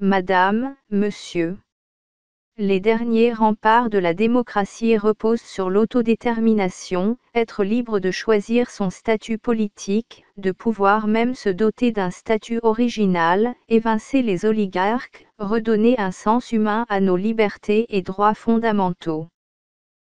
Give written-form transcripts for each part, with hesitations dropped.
Madame, Monsieur. Les derniers remparts de la démocratie reposent sur l'autodétermination, être libre de choisir son statut politique, de pouvoir même se doter d'un statut original, évincer les oligarques, redonner un sens humain à nos libertés et droits fondamentaux.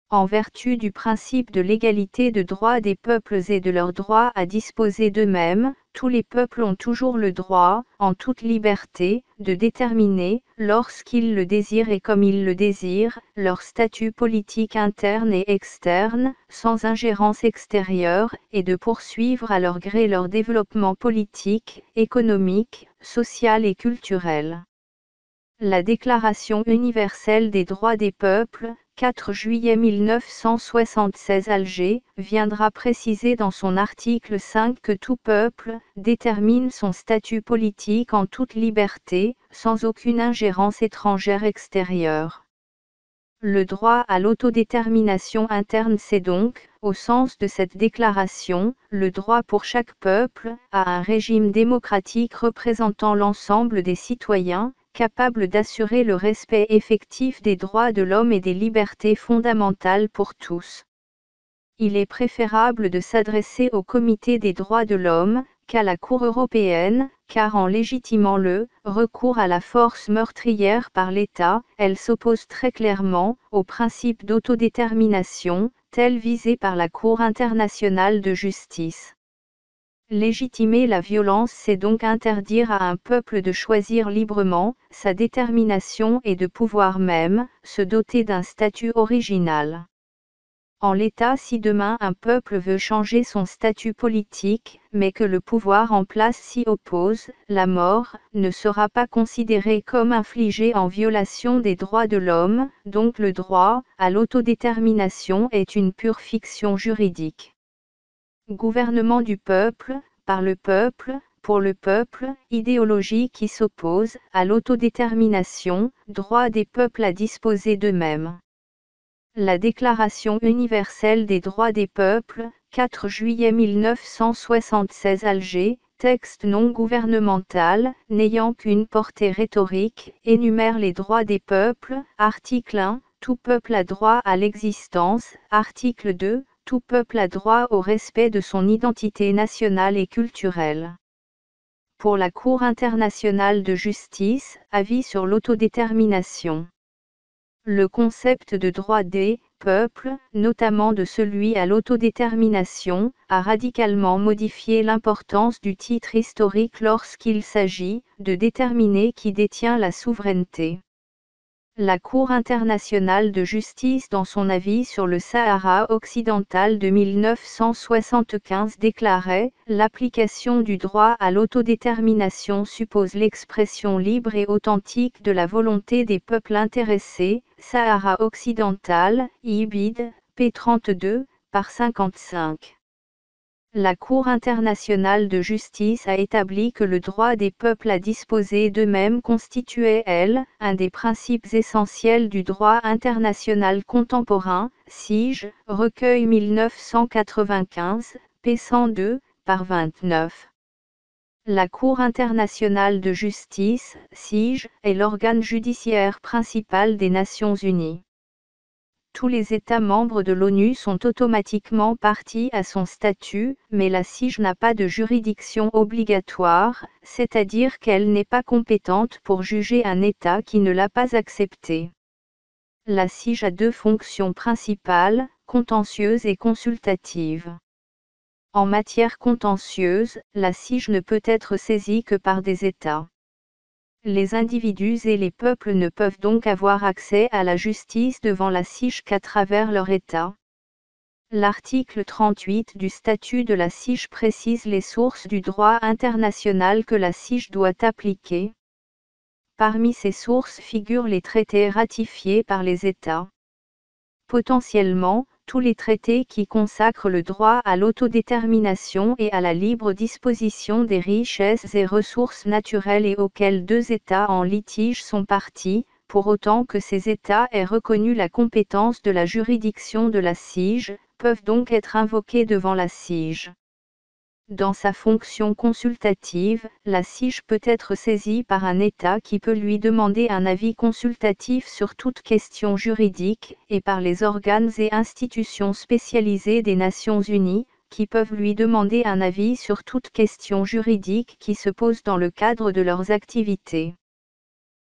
En vertu du principe de l'égalité de droits des peuples et de leur droit à disposer d'eux-mêmes, tous les peuples ont toujours le droit, en toute liberté, de déterminer, lorsqu'ils le désirent et comme ils le désirent, leur statut politique interne et externe, sans ingérence extérieure, et de poursuivre à leur gré leur développement politique, économique, social et culturel. La Déclaration universelle des droits des peuples, 4 juillet 1976 Alger, viendra préciser dans son article 5 que tout peuple détermine son statut politique en toute liberté, sans aucune ingérence étrangère extérieure. Le droit à l'autodétermination interne, c'est donc, au sens de cette déclaration, le droit pour chaque peuple à un régime démocratique représentant l'ensemble des citoyens, capable d'assurer le respect effectif des droits de l'homme et des libertés fondamentales pour tous. Il est préférable de s'adresser au Comité des droits de l'homme, qu'à la Cour européenne, car en légitimant le recours à la force meurtrière par l'État, elle s'oppose très clairement au principe d'autodétermination, tel visé par la Cour internationale de justice. Légitimer la violence, c'est donc interdire à un peuple de choisir librement sa détermination et de pouvoir même se doter d'un statut original. En l'état, si demain un peuple veut changer son statut politique, mais que le pouvoir en place s'y oppose, la mort ne sera pas considérée comme infligée en violation des droits de l'homme, donc le droit à l'autodétermination est une pure fiction juridique. Gouvernement du peuple, par le peuple, pour le peuple, idéologie qui s'oppose à l'autodétermination, droit des peuples à disposer d'eux-mêmes. La Déclaration universelle des droits des peuples, 4 juillet 1976 Alger, texte non gouvernemental, n'ayant qu'une portée rhétorique, énumère les droits des peuples, article 1, tout peuple a droit à l'existence, article 2, tout peuple a droit au respect de son identité nationale et culturelle. Pour la Cour internationale de justice, avis sur l'autodétermination. Le concept de droit des peuples, notamment de celui à l'autodétermination, a radicalement modifié l'importance du titre historique lorsqu'il s'agit de déterminer qui détient la souveraineté. La Cour internationale de justice, dans son avis sur le Sahara occidental de 1975, déclarait « L'application du droit à l'autodétermination suppose l'expression libre et authentique de la volonté des peuples intéressés, Sahara occidental, IBID, p. 32, par 55 ». La Cour internationale de justice a établi que le droit des peuples à disposer d'eux-mêmes constituait, un des principes essentiels du droit international contemporain, CIJ, recueil 1995, p. 102, par 29. La Cour internationale de justice, CIJ, est l'organe judiciaire principal des Nations unies. Tous les États membres de l'ONU sont automatiquement parties à son statut, mais la CIJ n'a pas de juridiction obligatoire, c'est-à-dire qu'elle n'est pas compétente pour juger un État qui ne l'a pas accepté. La CIJ a deux fonctions principales, contentieuse et consultative. En matière contentieuse, la CIJ ne peut être saisie que par des États. Les individus et les peuples ne peuvent donc avoir accès à la justice devant la CIJ qu'à travers leur État. L'article 38 du statut de la CIJ précise les sources du droit international que la CIJ doit appliquer. Parmi ces sources figurent les traités ratifiés par les États. Potentiellement, tous les traités qui consacrent le droit à l'autodétermination et à la libre disposition des richesses et ressources naturelles et auxquels deux États en litige sont parties, pour autant que ces États aient reconnu la compétence de la juridiction de la CIJ, peuvent donc être invoqués devant la CIJ. Dans sa fonction consultative, la CIJ peut être saisie par un État qui peut lui demander un avis consultatif sur toute question juridique, et par les organes et institutions spécialisées des Nations Unies, qui peuvent lui demander un avis sur toute question juridique qui se pose dans le cadre de leurs activités.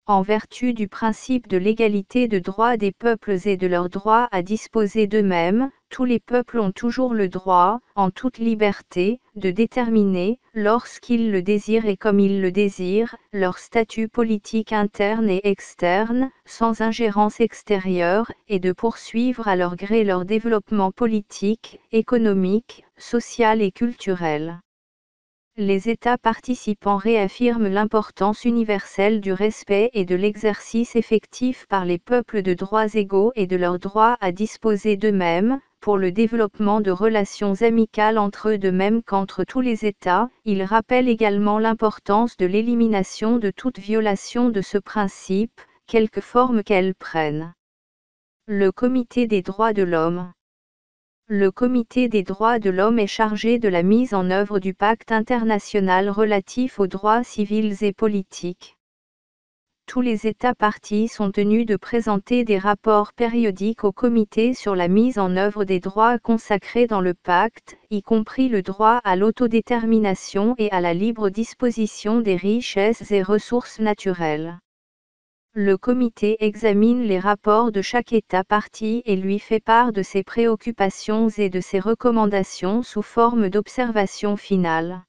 En vertu du principe de l'égalité de droit des peuples et de leur droit à disposer d'eux-mêmes, tous les peuples ont toujours le droit, en toute liberté, de déterminer, lorsqu'ils le désirent et comme ils le désirent, leur statut politique interne et externe, sans ingérence extérieure, et de poursuivre à leur gré leur développement politique, économique, social et culturel. Les États participants réaffirment l'importance universelle du respect et de l'exercice effectif par les peuples de droits égaux et de leur droit à disposer d'eux-mêmes, pour le développement de relations amicales entre eux de même qu'entre tous les États. Ils rappellent également l'importance de l'élimination de toute violation de ce principe, quelque forme qu'elle prenne. Le Comité des droits de l'homme. Le Comité des droits de l'homme est chargé de la mise en œuvre du pacte international relatif aux droits civils et politiques. Tous les États parties sont tenus de présenter des rapports périodiques au Comité sur la mise en œuvre des droits consacrés dans le pacte, y compris le droit à l'autodétermination et à la libre disposition des richesses et ressources naturelles. Le comité examine les rapports de chaque État partie et lui fait part de ses préoccupations et de ses recommandations sous forme d'observation finale.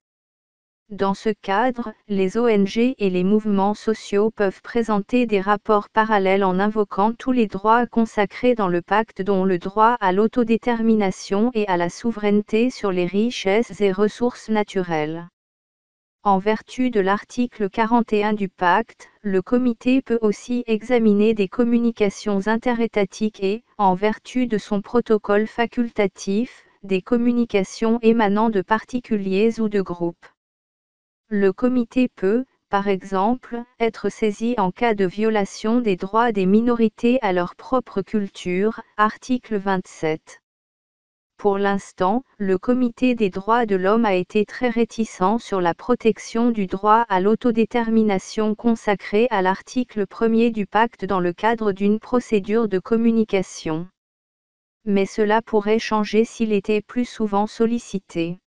Dans ce cadre, les ONG et les mouvements sociaux peuvent présenter des rapports parallèles en invoquant tous les droits consacrés dans le pacte dont le droit à l'autodétermination et à la souveraineté sur les richesses et ressources naturelles. En vertu de l'article 41 du pacte, le comité peut aussi examiner des communications interétatiques et, en vertu de son protocole facultatif, des communications émanant de particuliers ou de groupes. Le comité peut, par exemple, être saisi en cas de violation des droits des minorités à leur propre culture, article 27. Pour l'instant, le Comité des droits de l'homme a été très réticent sur la protection du droit à l'autodétermination consacré à l'article 1er du pacte dans le cadre d'une procédure de communication. Mais cela pourrait changer s'il était plus souvent sollicité.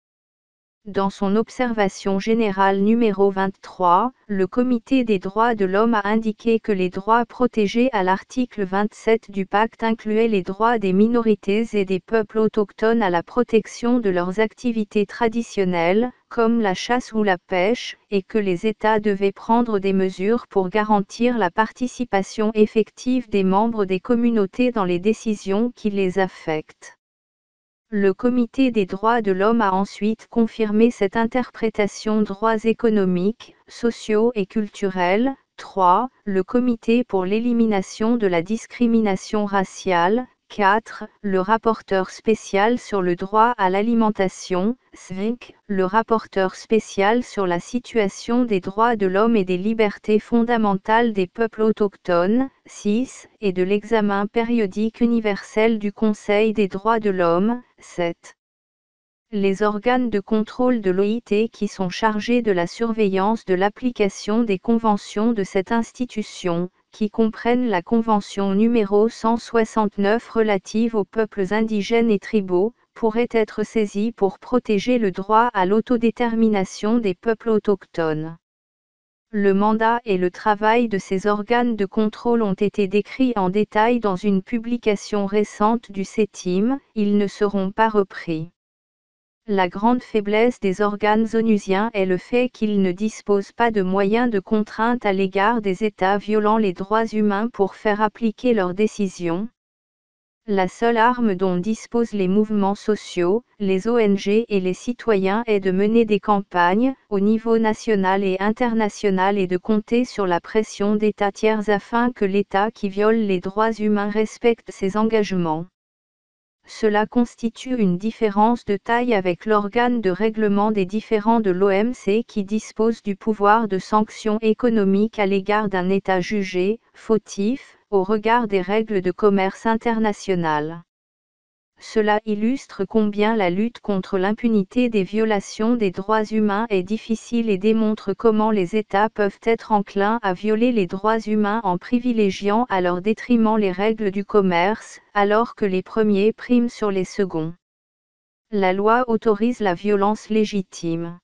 Dans son observation générale numéro 23, le Comité des droits de l'homme a indiqué que les droits protégés à l'article 27 du pacte incluaient les droits des minorités et des peuples autochtones à la protection de leurs activités traditionnelles, comme la chasse ou la pêche, et que les États devaient prendre des mesures pour garantir la participation effective des membres des communautés dans les décisions qui les affectent. Le Comité des droits de l'homme a ensuite confirmé cette interprétation droits économiques, sociaux et culturels. 3. Le Comité pour l'élimination de la discrimination raciale. 4. Le rapporteur spécial sur le droit à l'alimentation, SVIC, le rapporteur spécial sur la situation des droits de l'homme et des libertés fondamentales des peuples autochtones, 6, et de l'examen périodique universel du Conseil des droits de l'homme, 7. Les organes de contrôle de l'OIT qui sont chargés de la surveillance de l'application des conventions de cette institution, qui comprennent la convention numéro 169 relative aux peuples indigènes et tribaux, pourraient être saisis pour protéger le droit à l'autodétermination des peuples autochtones. Le mandat et le travail de ces organes de contrôle ont été décrits en détail dans une publication récente du CETIM, ils ne seront pas repris. La grande faiblesse des organes onusiens est le fait qu'ils ne disposent pas de moyens de contrainte à l'égard des États violant les droits humains pour faire appliquer leurs décisions. La seule arme dont disposent les mouvements sociaux, les ONG et les citoyens est de mener des campagnes, au niveau national et international et de compter sur la pression d'États tiers afin que l'État qui viole les droits humains respecte ses engagements. Cela constitue une différence de taille avec l'organe de règlement des différends de l'OMC qui dispose du pouvoir de sanction économique à l'égard d'un État jugé fautif, au regard des règles de commerce international. Cela illustre combien la lutte contre l'impunité des violations des droits humains est difficile et démontre comment les États peuvent être enclins à violer les droits humains en privilégiant à leur détriment les règles du commerce, alors que les premiers priment sur les seconds. La loi autorise la violence légitime.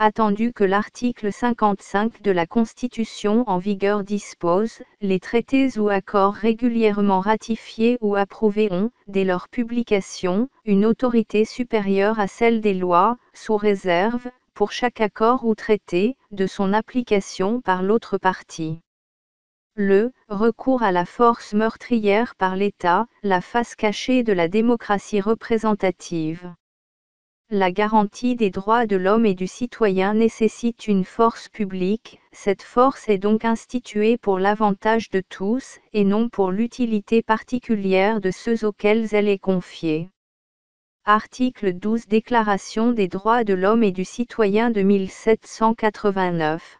Attendu que l'article 55 de la Constitution en vigueur dispose, les traités ou accords régulièrement ratifiés ou approuvés ont, dès leur publication, une autorité supérieure à celle des lois, sous réserve, pour chaque accord ou traité, de son application par l'autre partie. Le recours à la force meurtrière par l'État, la face cachée de la démocratie représentative. La garantie des droits de l'homme et du citoyen nécessite une force publique, cette force est donc instituée pour l'avantage de tous, et non pour l'utilité particulière de ceux auxquels elle est confiée. Article 12 Déclaration des droits de l'homme et du citoyen de 1789.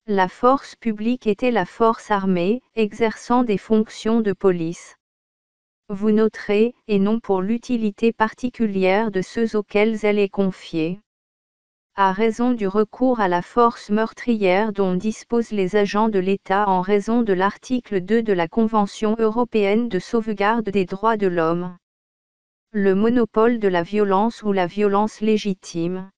La force publique était la force armée, exerçant des fonctions de police. Vous noterez, et non pour l'utilité particulière de ceux auxquels elle est confiée. À raison du recours à la force meurtrière dont disposent les agents de l'État en raison de l'article 2 de la Convention européenne de sauvegarde des droits de l'homme. Le monopole de la violence ou la violence légitime.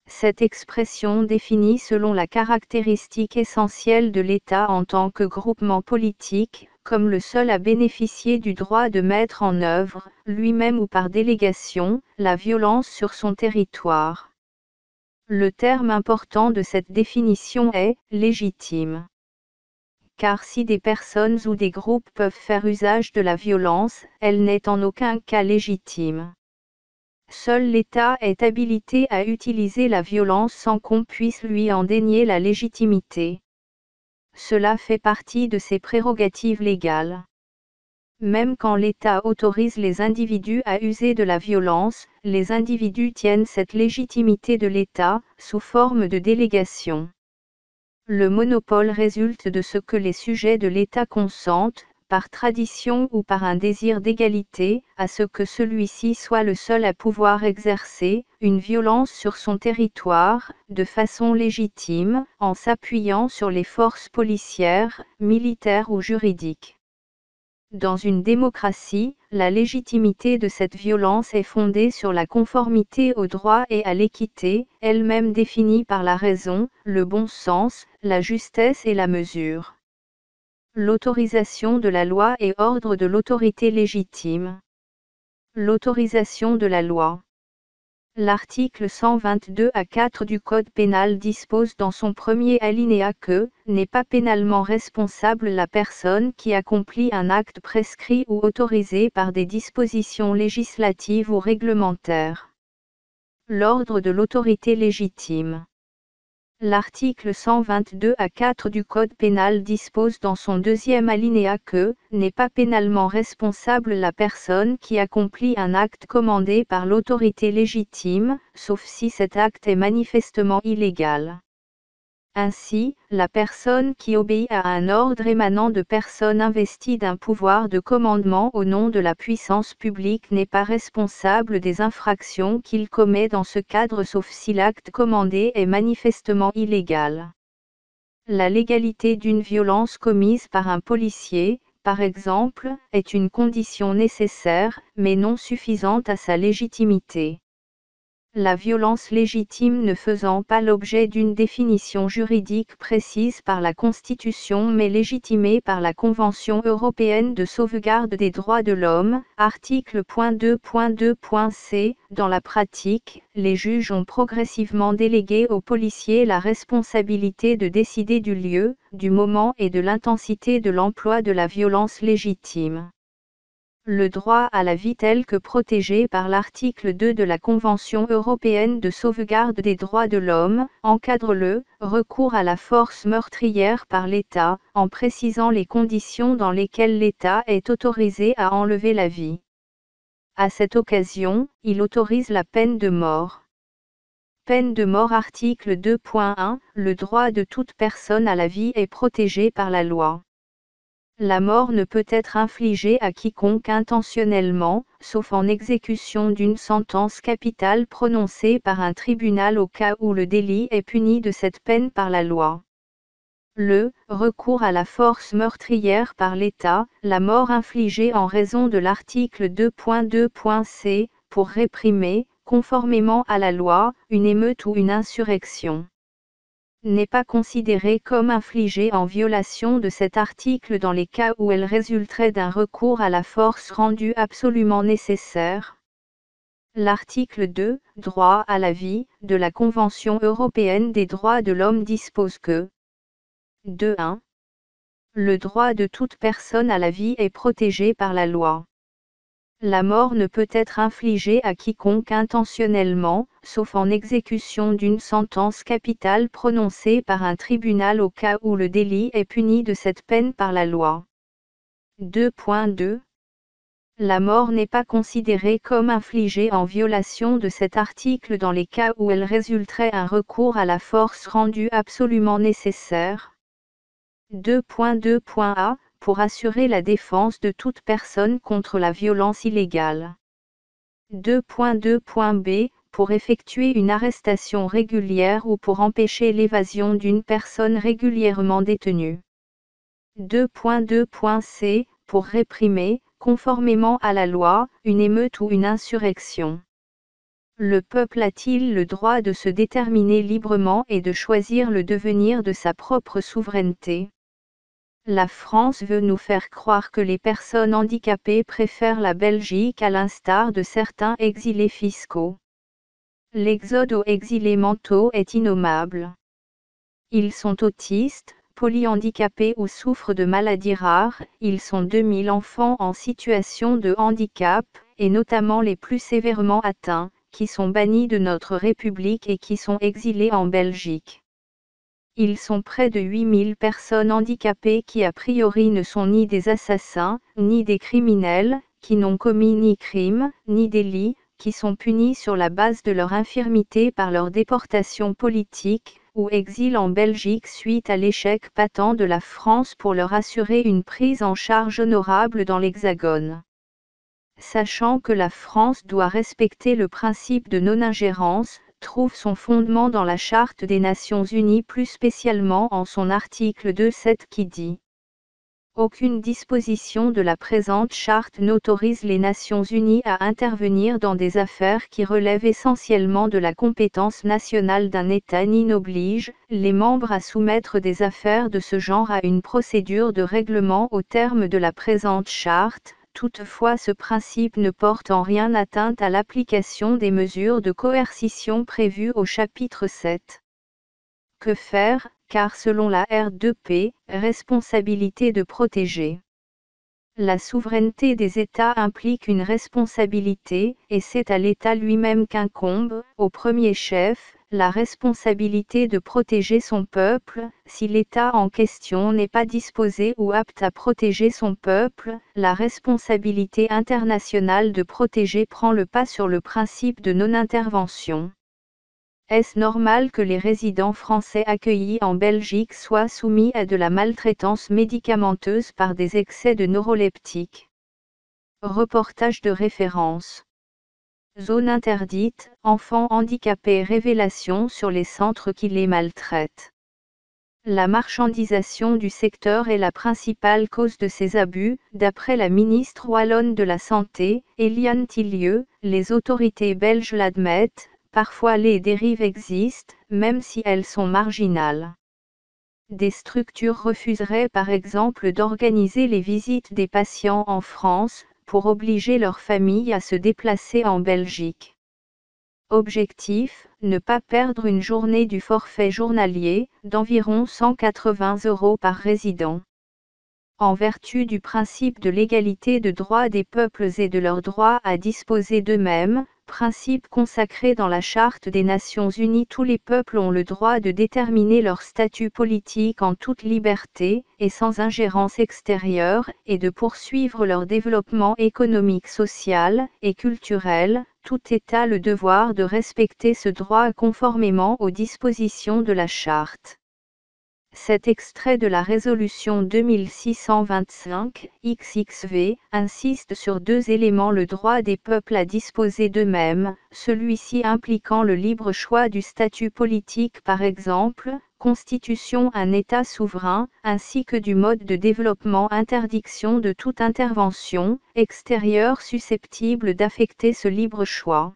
Cette expression définit selon la caractéristique essentielle de l'État en tant que groupement politique, comme le seul à bénéficier du droit de mettre en œuvre, lui-même ou par délégation, la violence sur son territoire. Le terme important de cette définition est « légitime ». Car si des personnes ou des groupes peuvent faire usage de la violence, elle n'est en aucun cas légitime. Seul l'État est habilité à utiliser la violence sans qu'on puisse lui en dénier la légitimité. Cela fait partie de ses prérogatives légales. Même quand l'État autorise les individus à user de la violence, les individus tiennent cette légitimité de l'État, sous forme de délégation. Le monopole résulte de ce que les sujets de l'État consentent, par tradition ou par un désir d'égalité, à ce que celui-ci soit le seul à pouvoir exercer une violence sur son territoire, de façon légitime, en s'appuyant sur les forces policières, militaires ou juridiques. Dans une démocratie, la légitimité de cette violence est fondée sur la conformité au droit et à l'équité, elle-même définie par la raison, le bon sens, la justesse et la mesure. L'autorisation de la loi et ordre de l'autorité légitime. L'autorisation de la loi. L'article 122A4 du Code pénal dispose dans son premier alinéa que « n'est pas pénalement responsable la personne qui accomplit un acte prescrit ou autorisé par des dispositions législatives ou réglementaires ». L'ordre de l'autorité légitime. L'article 122A4 du Code pénal dispose dans son deuxième alinéa que « n'est pas pénalement responsable la personne qui accomplit un acte commandé par l'autorité légitime, sauf si cet acte est manifestement illégal ». Ainsi, la personne qui obéit à un ordre émanant de personnes investies d'un pouvoir de commandement au nom de la puissance publique n'est pas responsable des infractions qu'il commet dans ce cadre sauf si l'acte commandé est manifestement illégal. La légalité d'une violence commise par un policier, par exemple, est une condition nécessaire, mais non suffisante à sa légitimité. La violence légitime ne faisant pas l'objet d'une définition juridique précise par la Constitution mais légitimée par la Convention européenne de sauvegarde des droits de l'homme, article .2.2.c, dans la pratique, les juges ont progressivement délégué aux policiers la responsabilité de décider du lieu, du moment et de l'intensité de l'emploi de la violence légitime. Le droit à la vie tel que protégé par l'article 2 de la Convention européenne de sauvegarde des droits de l'homme, encadre le recours à la force meurtrière par l'État, en précisant les conditions dans lesquelles l'État est autorisé à enlever la vie. À cette occasion, il autorise la peine de mort. Peine de mort article 2.1 Le droit de toute personne à la vie est protégé par la loi. La mort ne peut être infligée à quiconque intentionnellement, sauf en exécution d'une sentence capitale prononcée par un tribunal au cas où le délit est puni de cette peine par la loi. Le recours à la force meurtrière par l'État, la mort infligée en raison de l'article 2.2.c, pour réprimer, conformément à la loi, une émeute ou une insurrection, n'est pas considérée comme infligée en violation de cet article dans les cas où elle résulterait d'un recours à la force rendu absolument nécessaire. L'article 2, droit à la vie, de la Convention européenne des droits de l'homme dispose que 2.1. Le droit de toute personne à la vie est protégé par la loi. La mort ne peut être infligée à quiconque intentionnellement, sauf en exécution d'une sentence capitale prononcée par un tribunal au cas où le délit est puni de cette peine par la loi. 2.2. La mort n'est pas considérée comme infligée en violation de cet article dans les cas où elle résulterait un recours à la force rendu absolument nécessaire. 2.2.a, pour assurer la défense de toute personne contre la violence illégale. 2.2.b, pour effectuer une arrestation régulière ou pour empêcher l'évasion d'une personne régulièrement détenue. 2.2.c, pour réprimer, conformément à la loi, une émeute ou une insurrection. Le peuple a-t-il le droit de se déterminer librement et de choisir le devenir de sa propre souveraineté? La France veut nous faire croire que les personnes handicapées préfèrent la Belgique à l'instar de certains exilés fiscaux. L'exode aux exilés mentaux est innommable. Ils sont autistes, polyhandicapés ou souffrent de maladies rares, ils sont 2000 enfants en situation de handicap, et notamment les plus sévèrement atteints, qui sont bannis de notre République et qui sont exilés en Belgique. Ils sont près de 8000 personnes handicapées qui a priori ne sont ni des assassins, ni des criminels, qui n'ont commis ni crime, ni délit, qui sont punis sur la base de leur infirmité par leur déportation politique, ou exil en Belgique suite à l'échec patent de la France pour leur assurer une prise en charge honorable dans l'Hexagone. Sachant que la France doit respecter le principe de non-ingérence, trouve son fondement dans la Charte des Nations Unies, plus spécialement en son article 2.7 qui dit: aucune disposition de la présente charte n'autorise les Nations Unies à intervenir dans des affaires qui relèvent essentiellement de la compétence nationale d'un État, ni n'oblige les membres à soumettre des affaires de ce genre à une procédure de règlement au terme de la présente charte. Toutefois, ce principe ne porte en rien atteinte à l'application des mesures de coercition prévues au chapitre 7. Que faire, car selon la R2P, responsabilité de protéger. La souveraineté des États implique une responsabilité, et c'est à l'État lui-même qu'incombe, au premier chef, la responsabilité de protéger son peuple. Si l'État en question n'est pas disposé ou apte à protéger son peuple, la responsabilité internationale de protéger prend le pas sur le principe de non-intervention. Est-ce normal que les résidents français accueillis en Belgique soient soumis à de la maltraitance médicamenteuse par des excès de neuroleptiques? Reportage de référence. Zone interdite, enfants handicapés, révélations sur les centres qui les maltraitent. La marchandisation du secteur est la principale cause de ces abus, d'après la ministre wallonne de la Santé, Eliane Tillieu. Les autorités belges l'admettent. Parfois les dérives existent, même si elles sont marginales. Des structures refuseraient par exemple d'organiser les visites des patients en France, pour obliger leurs familles à se déplacer en Belgique. Objectif, ne pas perdre une journée du forfait journalier, d'environ 180 € par résident. En vertu du principe de l'égalité de droits des peuples et de leur droit à disposer d'eux-mêmes, principe consacré dans la Charte des Nations Unies, tous les peuples ont le droit de déterminer leur statut politique en toute liberté, et sans ingérence extérieure, et de poursuivre leur développement économique, social, et culturel. Tout État a le devoir de respecter ce droit conformément aux dispositions de la Charte. Cet extrait de la résolution 2625/XXV insiste sur deux éléments: le droit des peuples à disposer d'eux-mêmes, celui-ci impliquant le libre choix du statut politique par exemple, constitution un État souverain, ainsi que du mode de développement, interdiction de toute intervention extérieure susceptible d'affecter ce libre choix.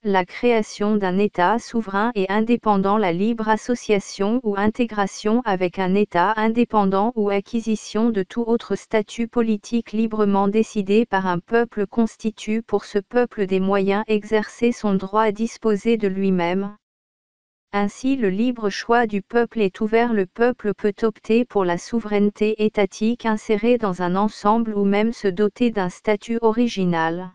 La création d'un État souverain et indépendant, la libre association ou intégration avec un État indépendant ou acquisition de tout autre statut politique librement décidé par un peuple constitue pour ce peuple des moyens d'exercer son droit à disposer de lui-même. Ainsi le libre choix du peuple est ouvert, le peuple peut opter pour la souveraineté étatique insérée dans un ensemble ou même se doter d'un statut original.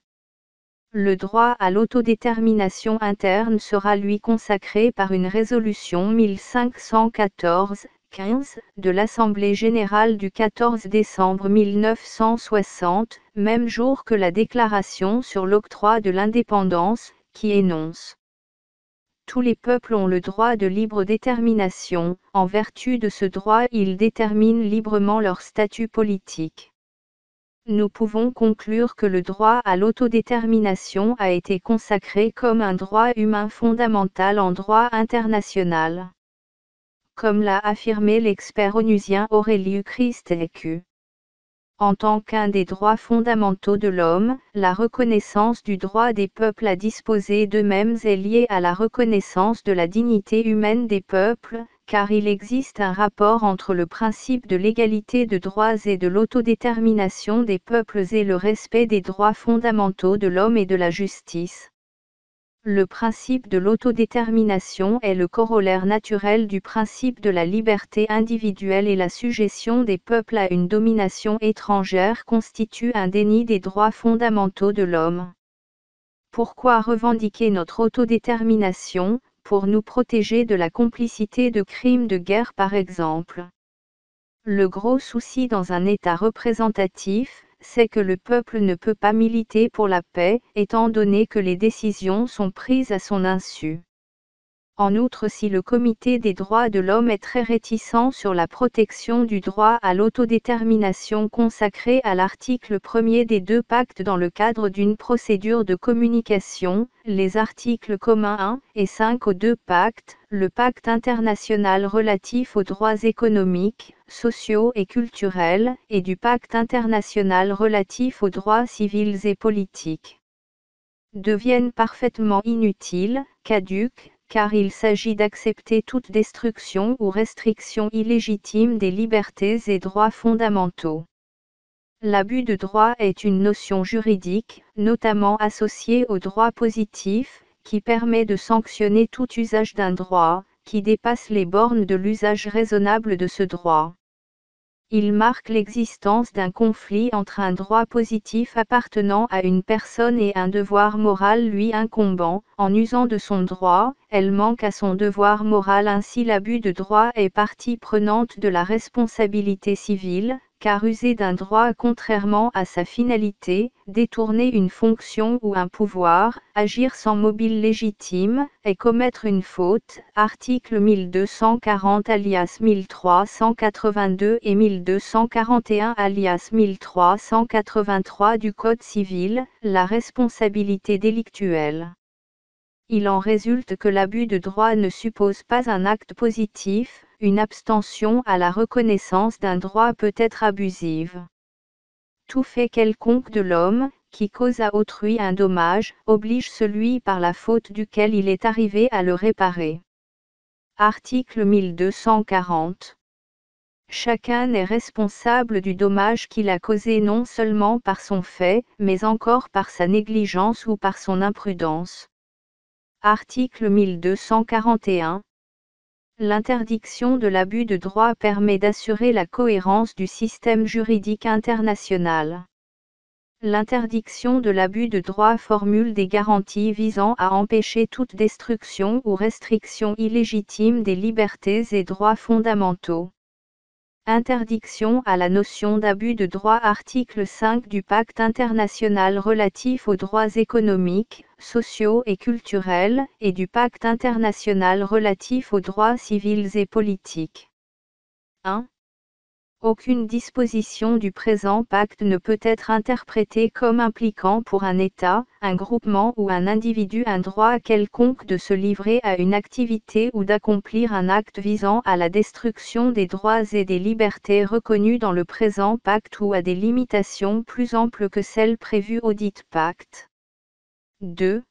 Le droit à l'autodétermination interne sera lui consacré par une résolution 1514/15 de l'Assemblée générale du 14 décembre 1960, même jour que la Déclaration sur l'octroi de l'indépendance, qui énonce: tous les peuples ont le droit de libre détermination, en vertu de ce droit ils déterminent librement leur statut politique. Nous pouvons conclure que le droit à l'autodétermination a été consacré comme un droit humain fondamental en droit international. Comme l'a affirmé l'expert onusien Aureliu Christecu. En tant qu'un des droits fondamentaux de l'homme, la reconnaissance du droit des peuples à disposer d'eux-mêmes est liée à la reconnaissance de la dignité humaine des peuples, car il existe un rapport entre le principe de l'égalité de droits et de l'autodétermination des peuples et le respect des droits fondamentaux de l'homme et de la justice. Le principe de l'autodétermination est le corollaire naturel du principe de la liberté individuelle et la sujétion des peuples à une domination étrangère constitue un déni des droits fondamentaux de l'homme. Pourquoi revendiquer notre autodétermination? Pour nous protéger de la complicité de crimes de guerre par exemple. Le gros souci dans un État représentatif, c'est que le peuple ne peut pas militer pour la paix, étant donné que les décisions sont prises à son insu. En outre, si le Comité des droits de l'homme est très réticent sur la protection du droit à l'autodétermination consacré à l'article 1er des deux pactes dans le cadre d'une procédure de communication, les articles communs 1 et 5 aux deux pactes, le pacte international relatif aux droits économiques, sociaux et culturels, et du pacte international relatif aux droits civils et politiques, deviennent parfaitement inutiles, caduques, car il s'agit d'accepter toute destruction ou restriction illégitime des libertés et droits fondamentaux. L'abus de droit est une notion juridique, notamment associée au droit positif, qui permet de sanctionner tout usage d'un droit, qui dépasse les bornes de l'usage raisonnable de ce droit. Il marque l'existence d'un conflit entre un droit positif appartenant à une personne et un devoir moral lui incombant. En usant de son droit, elle manque à son devoir moral. Ainsi l'abus de droit est partie prenante de la responsabilité civile, car user d'un droit contrairement à sa finalité, détourner une fonction ou un pouvoir, agir sans mobile légitime, et commettre une faute. Article 1240 alias 1382 et 1241 alias 1383 du Code civil, la responsabilité délictuelle. Il en résulte que l'abus de droit ne suppose pas un acte positif, une abstention à la reconnaissance d'un droit peut être abusive. Tout fait quelconque de l'homme, qui cause à autrui un dommage, oblige celui par la faute duquel il est arrivé à le réparer. Article 1240. Chacun est responsable du dommage qu'il a causé non seulement par son fait, mais encore par sa négligence ou par son imprudence. Article 1241. L'interdiction de l'abus de droit permet d'assurer la cohérence du système juridique international. L'interdiction de l'abus de droit formule des garanties visant à empêcher toute destruction ou restriction illégitime des libertés et droits fondamentaux. Interdiction à la notion d'abus de droit. Article 5 du Pacte international relatif aux droits économiques, sociaux et culturels, et du Pacte international relatif aux droits civils et politiques. 1. Aucune disposition du présent pacte ne peut être interprétée comme impliquant pour un État, un groupement ou un individu un droit quelconque de se livrer à une activité ou d'accomplir un acte visant à la destruction des droits et des libertés reconnus dans le présent pacte ou à des limitations plus amples que celles prévues audit pacte. 2.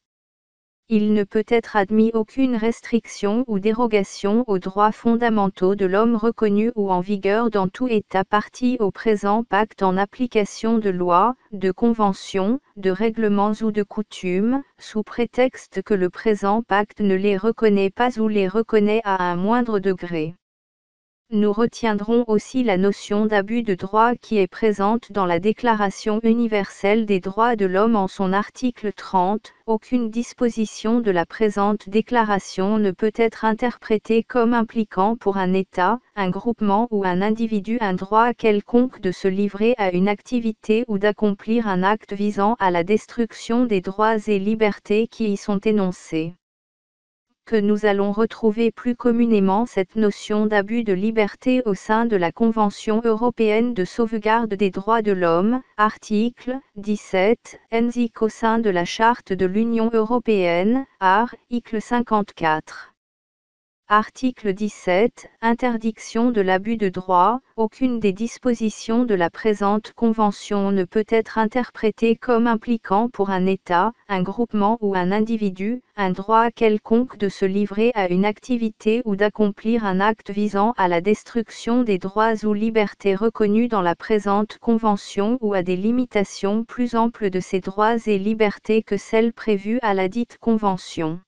Il ne peut être admis aucune restriction ou dérogation aux droits fondamentaux de l'homme reconnus ou en vigueur dans tout État partie au présent pacte en application de lois, de conventions, de règlements ou de coutumes, sous prétexte que le présent pacte ne les reconnaît pas ou les reconnaît à un moindre degré. Nous retiendrons aussi la notion d'abus de droit qui est présente dans la Déclaration universelle des droits de l'homme en son article 30. Aucune disposition de la présente déclaration ne peut être interprétée comme impliquant pour un État, un groupement ou un individu un droit quelconque de se livrer à une activité ou d'accomplir un acte visant à la destruction des droits et libertés qui y sont énoncés. Que nous allons retrouver plus communément cette notion d'abus de liberté au sein de la Convention européenne de sauvegarde des droits de l'homme, article 17, ainsi qu'au sein de la Charte de l'Union européenne, article 54. Article 17. Interdiction de l'abus de droit. Aucune des dispositions de la présente Convention ne peut être interprétée comme impliquant pour un État, un groupement ou un individu, un droit quelconque de se livrer à une activité ou d'accomplir un acte visant à la destruction des droits ou libertés reconnus dans la présente Convention ou à des limitations plus amples de ces droits et libertés que celles prévues à la dite Convention.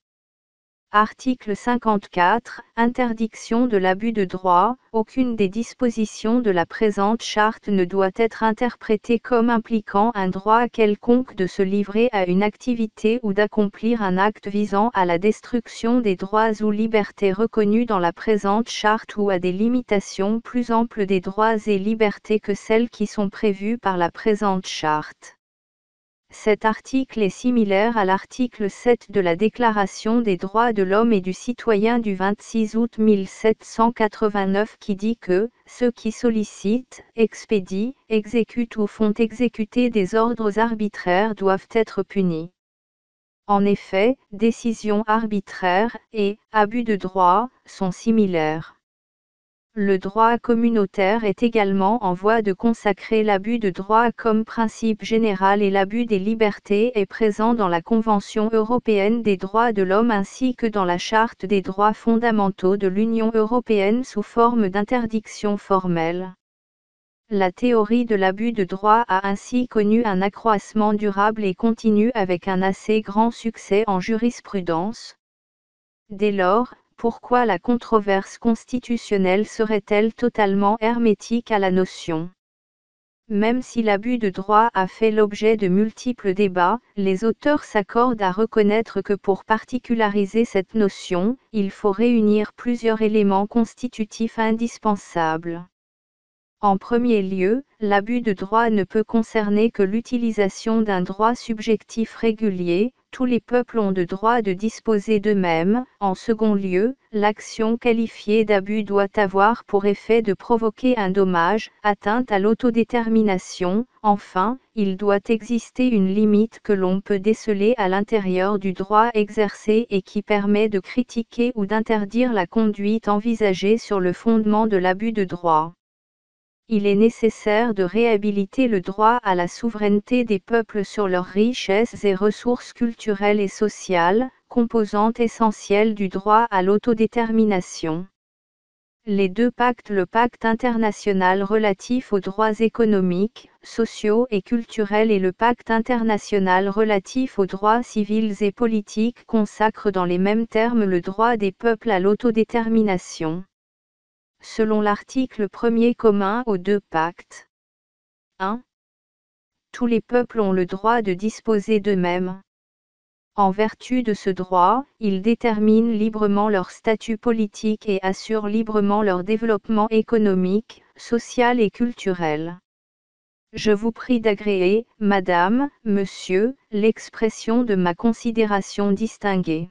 Article 54. Interdiction de l'abus de droit. Aucune des dispositions de la présente charte ne doit être interprétée comme impliquant un droit quelconque de se livrer à une activité ou d'accomplir un acte visant à la destruction des droits ou libertés reconnus dans la présente charte ou à des limitations plus amples des droits et libertés que celles qui sont prévues par la présente charte. Cet article est similaire à l'article 7 de la Déclaration des droits de l'homme et du citoyen du 26 août 1789 qui dit que « ceux qui sollicitent, expédient, exécutent ou font exécuter des ordres arbitraires doivent être punis ». En effet, décision arbitraire et abus de droit sont similaires. Le droit communautaire est également en voie de consacrer l'abus de droit comme principe général et l'abus des libertés est présent dans la Convention européenne des droits de l'homme ainsi que dans la Charte des droits fondamentaux de l'Union européenne sous forme d'interdiction formelle. La théorie de l'abus de droit a ainsi connu un accroissement durable et continu avec un assez grand succès en jurisprudence. Dès lors, pourquoi la controverse constitutionnelle serait-elle totalement hermétique à la notion ? Même si l'abus de droit a fait l'objet de multiples débats, les auteurs s'accordent à reconnaître que pour particulariser cette notion, il faut réunir plusieurs éléments constitutifs indispensables. En premier lieu, l'abus de droit ne peut concerner que l'utilisation d'un droit subjectif régulier, tous les peuples ont le droit de disposer d'eux-mêmes. En second lieu, l'action qualifiée d'abus doit avoir pour effet de provoquer un dommage, atteinte à l'autodétermination. Enfin, il doit exister une limite que l'on peut déceler à l'intérieur du droit exercé et qui permet de critiquer ou d'interdire la conduite envisagée sur le fondement de l'abus de droit. Il est nécessaire de réhabiliter le droit à la souveraineté des peuples sur leurs richesses et ressources culturelles et sociales, composante essentielle du droit à l'autodétermination. Les deux pactes, le pacte international relatif aux droits économiques, sociaux et culturels et le pacte international relatif aux droits civils et politiques consacrent dans les mêmes termes le droit des peuples à l'autodétermination. Selon l'article 1er commun aux deux pactes. 1. Tous les peuples ont le droit de disposer d'eux-mêmes. En vertu de ce droit, ils déterminent librement leur statut politique et assurent librement leur développement économique, social et culturel. Je vous prie d'agréer, Madame, Monsieur, l'expression de ma considération distinguée.